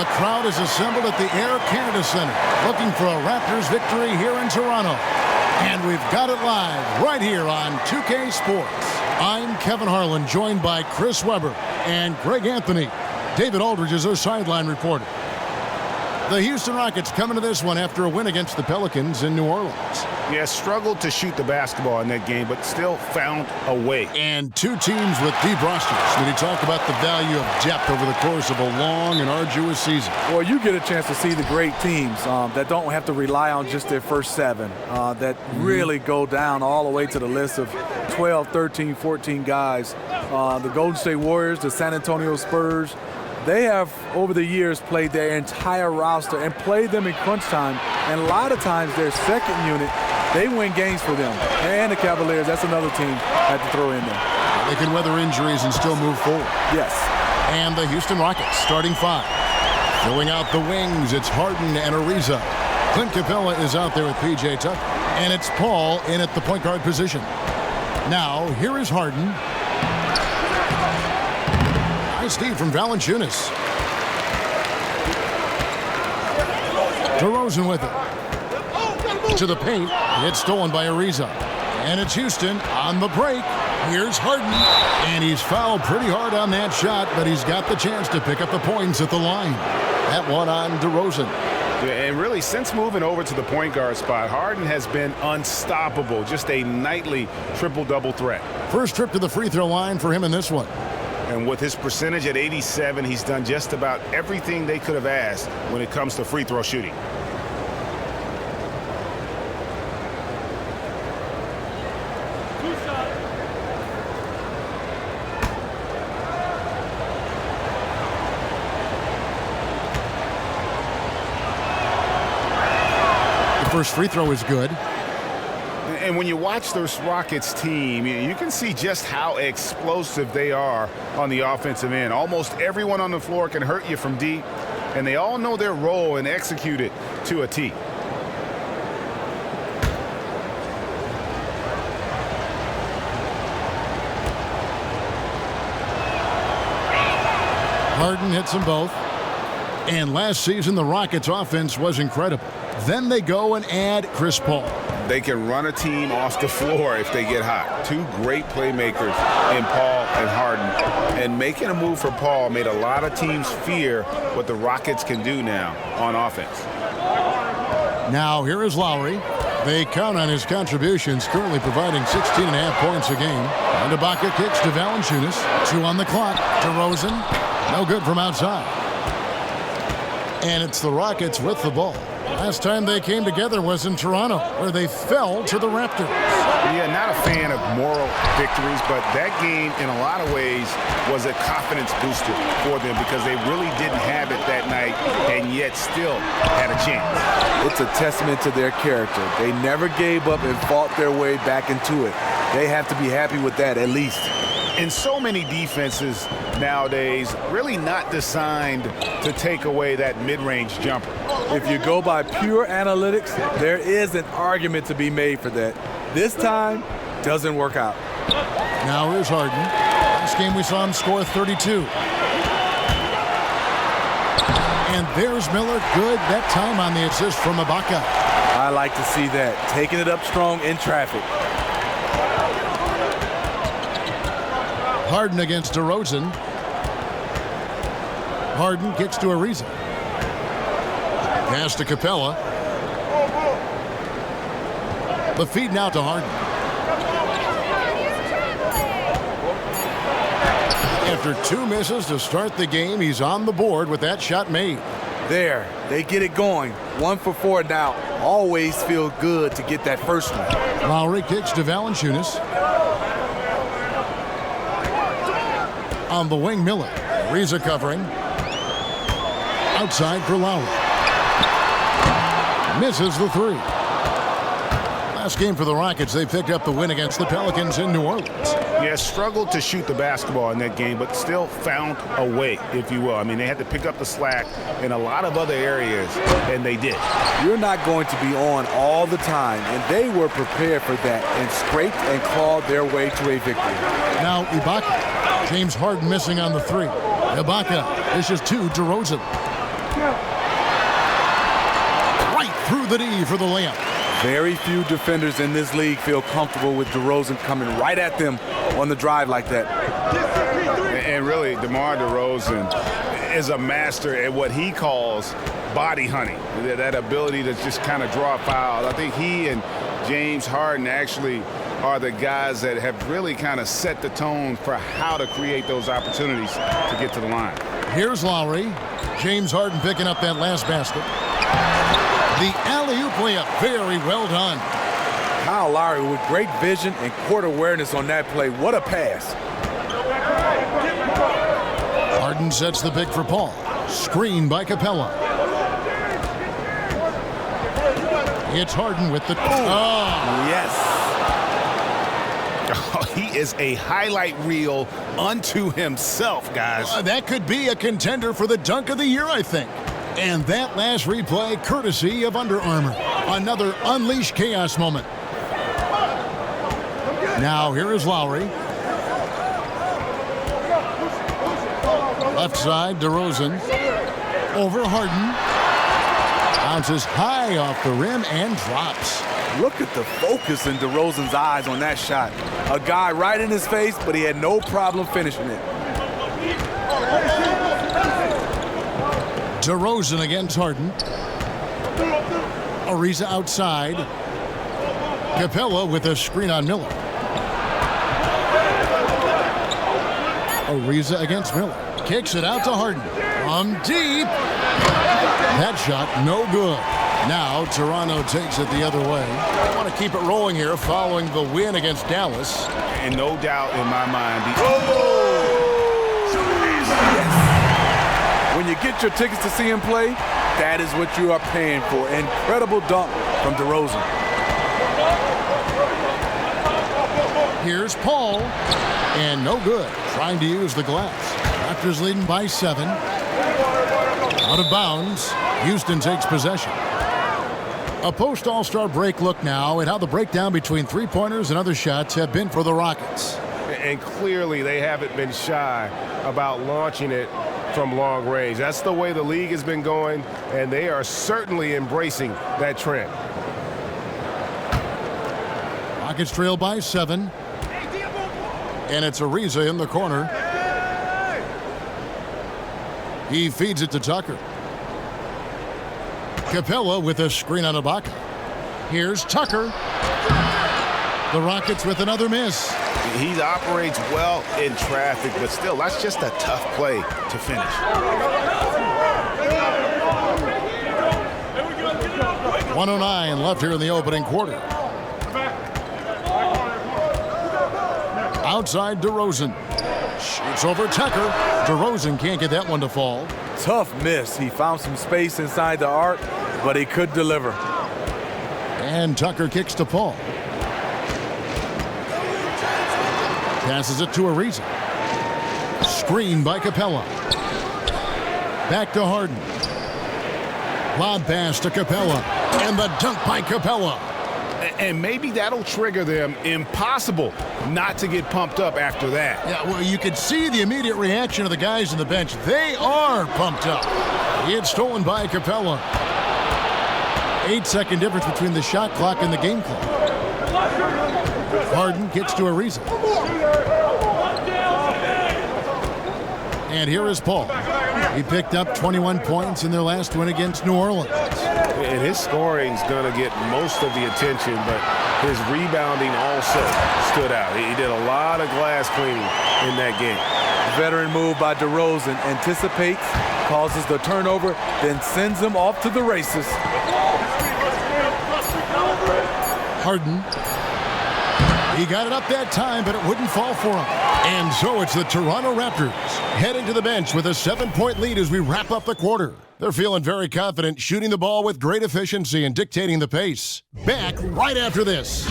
The crowd is assembled at the Air Canada Centre, looking for a Raptors victory here in Toronto. And we've got it live right here on 2K Sports. I'm Kevin Harlan, joined by Chris Webber and Greg Anthony. David Aldridge is our sideline reporter. The Houston Rockets coming to this one after a win against the Pelicans in New Orleans. Yeah, struggled to shoot the basketball in that game, but still found a way. And two teams with deep rosters. Did he talk about the value of depth over the course of a long and arduous season? Well, you get a chance to see the great teams that don't have to rely on just their first seven, that really go down all the way to the list of 12, 13, 14 guys. The Golden State Warriors, the San Antonio Spurs, they have, over the years, played their entire roster and played them in crunch time. And a lot of times, their second unit, they win games for them. And the Cavaliers, that's another team I had to throw in there. They can weather injuries and still move forward. Yes. And the Houston Rockets, starting five. Filling out the wings, it's Harden and Ariza. Clint Capella is out there with P.J. Tucker. And it's Paul in at the point guard position. Now, here is Harden. Nice deep from Valanciunas. DeRozan with it. To the paint. It's stolen by Ariza. And it's Houston on the break. Here's Harden. And he's fouled pretty hard on that shot, but he's got the chance to pick up the points at the line. That one on DeRozan. Yeah, and really, since moving over to the point guard spot, Harden has been unstoppable. Just a nightly triple-double threat. First trip to the free throw line for him in this one. And with his percentage at 87, he's done just about everything they could have asked when it comes to free throw shooting. The first free throw is good. And when you watch this Rockets team, you can see just how explosive they are on the offensive end. Almost everyone on the floor can hurt you from deep, and they all know their role and execute it to a T. Harden hits them both. And last season, the Rockets' offense was incredible. Then they go and add Chris Paul. They can run a team off the floor if they get hot. Two great playmakers in Paul and Harden. And making a move for Paul made a lot of teams fear what the Rockets can do now on offense. Now here is Lowry. They count on his contributions, currently providing 16.5 points a game. And Ibaka kicks to Valanciunas. 2 on the clock. DeRozan. No good from outside. And it's the Rockets with the ball. Last time they came together was in Toronto, where they fell to the Raptors. Yeah, not a fan of moral victories, but that game, in a lot of ways, was a confidence booster for them because they really didn't have it that night and yet still had a chance. It's a testament to their character. They never gave up and fought their way back into it. They have to be happy with that, at least. And so many defenses nowadays really not designed to take away that mid-range jumper. If you go by pure analytics, there is an argument to be made for that. This time, doesn't work out. Now here's Harden. Last game we saw him score 32. And there's Miller, good that time on the assist from Ibaka. I like to see that, taking it up strong in traffic. Harden against DeRozan. Harden kicks to Ariza. Pass to Capella. The feed now to Harden. After 2 misses to start the game, he's on the board with that shot made. There, they get it going. 1 for 4 now. Always feel good to get that first one. Lowry kicks to Valanciunas. On the wing, Miller. Ariza covering. Outside for Lowry. Misses the 3. Last game for the Rockets, they picked up the win against the Pelicans in New Orleans. Yeah, struggled to shoot the basketball in that game, but still found a way, if you will. I mean, they had to pick up the slack in a lot of other areas, and they did. You're not going to be on all the time, and they were prepared for that and scraped and clawed their way to a victory. Now Ibaka. James Harden missing on the 3. Ibaka dishes to DeRozan. Right through the D for the layup. Very few defenders in this league feel comfortable with DeRozan coming right at them on the drive like that. And really, DeMar DeRozan is a master at what he calls body hunting, that ability to just kind of draw fouls. I think he and James Harden actually are the guys that have really kind of set the tone for how to create those opportunities to get to the line. Here's Lowry. James Harden picking up that last basket. The alley-oop layup, very well done. Kyle Lowry with great vision and court awareness on that play. What a pass. Harden sets the pick for Paul. Screen by Capella. It's Harden with the... Yes. Oh, he is a highlight reel unto himself, guys. That could be a contender for the dunk of the year, I think. And that last replay, courtesy of Under Armour. Another Unleash Chaos moment. Now, here is Lowry. Left side, DeRozan. Over Harden. Bounces high off the rim and drops. Look at the focus in DeRozan's eyes on that shot. A guy right in his face, but he had no problem finishing it. DeRozan against Harden. Ariza outside. Capella with a screen on Miller. Ariza against Miller. Kicks it out to Harden. From deep. That shot no good. Now Toronto takes it the other way. I want to keep it rolling here following the win against Dallas. And no doubt in my mind. When you get your tickets to see him play, that is what you are paying for. Incredible dunk from DeRozan. Here's Paul. And no good. Trying to use the glass. Raptors leading by 7. Out of bounds. Houston takes possession. A post-All-Star break look now at how the breakdown between three-pointers and other shots have been for the Rockets. And clearly they haven't been shy about launching it from long range. That's the way the league has been going, and they are certainly embracing that trend. Rockets trail by 7. And it's Ariza in the corner. He feeds it to Tucker. Capella with a screen on Ibaka. Here's Tucker. The Rockets with another miss. He operates well in traffic, but still, that's just a tough play to finish. 1:09 left here in the opening quarter. Outside DeRozan. Shoots over Tucker. DeRozan can't get that one to fall. Tough miss. He found some space inside the arc, but he could deliver. And Tucker kicks to Paul. Passes it to Ariza. Screen by Capella. Back to Harden. Lob pass to Capella. And the dunk by Capella. And maybe that'll trigger them. Impossible not to get pumped up after that. Yeah, well, you could see the immediate reaction of the guys on the bench. They are pumped up. It's stolen by Capella. 8-second difference between the shot clock and the game clock. Harden gets to Ariza. And here is Paul. He picked up 21 points in their last win against New Orleans. And his scoring's going to get most of the attention, but his rebounding also stood out. He did a lot of glass cleaning in that game. Veteran move by DeRozan. Anticipates, causes the turnover, then sends him off to the races. Harden. He got it up that time, but it wouldn't fall for him. And so it's the Toronto Raptors heading to the bench with a 7-point lead as we wrap up the quarter. They're feeling very confident, shooting the ball with great efficiency and dictating the pace. Back right after this.